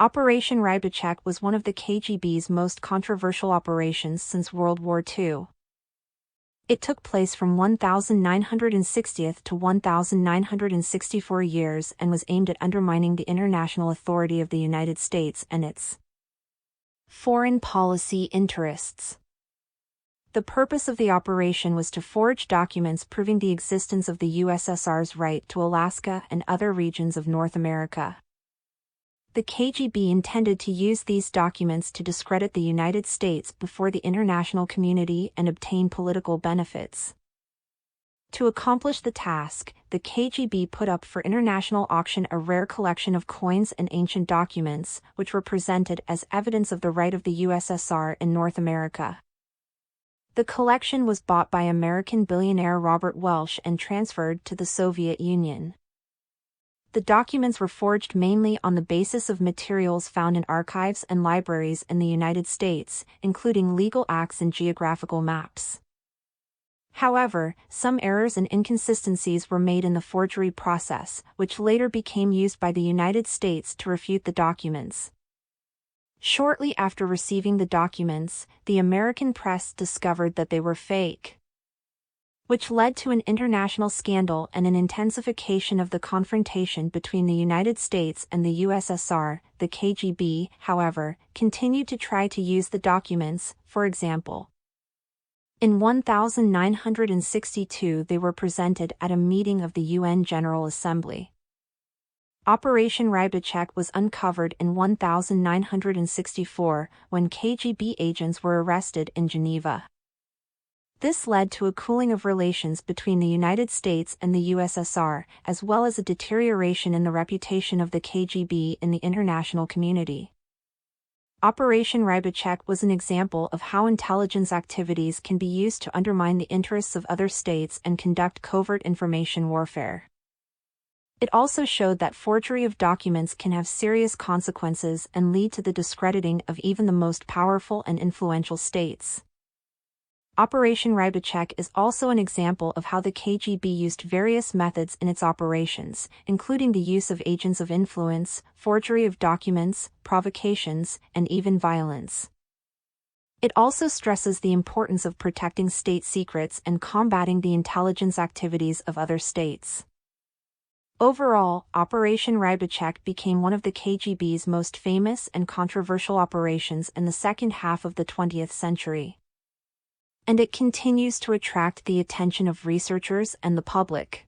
Operation Rybachek was one of the KGB's most controversial operations since World War II. It took place from 1960th to 1964 years and was aimed at undermining the international authority of the United States and its foreign policy interests. The purpose of the operation was to forge documents proving the existence of the USSR's right to Alaska and other regions of North America. The KGB intended to use these documents to discredit the United States before the international community and obtain political benefits. To accomplish the task, the KGB put up for international auction a rare collection of coins and ancient documents, which were presented as evidence of the right of the USSR in North America. The collection was bought by American billionaire Robert Welsh and transferred to the Soviet Union. The documents were forged mainly on the basis of materials found in archives and libraries in the United States, including legal acts and geographical maps. However, some errors and inconsistencies were made in the forgery process, which later became used by the United States to refute the documents. Shortly after receiving the documents, the American press discovered that they were fake, which led to an international scandal and an intensification of the confrontation between the United States and the USSR. The KGB, however, continued to try to use the documents. For example, in 1962 they were presented at a meeting of the UN General Assembly. Operation Rybachek was uncovered in 1964 when KGB agents were arrested in Geneva. This led to a cooling of relations between the United States and the USSR, as well as a deterioration in the reputation of the KGB in the international community. Operation Rybachek was an example of how intelligence activities can be used to undermine the interests of other states and conduct covert information warfare. It also showed that forgery of documents can have serious consequences and lead to the discrediting of even the most powerful and influential states. Operation Rybachek is also an example of how the KGB used various methods in its operations, including the use of agents of influence, forgery of documents, provocations, and even violence. It also stresses the importance of protecting state secrets and combating the intelligence activities of other states. Overall, Operation Rybachek became one of the KGB's most famous and controversial operations in the second half of the 20th century. And it continues to attract the attention of researchers and the public.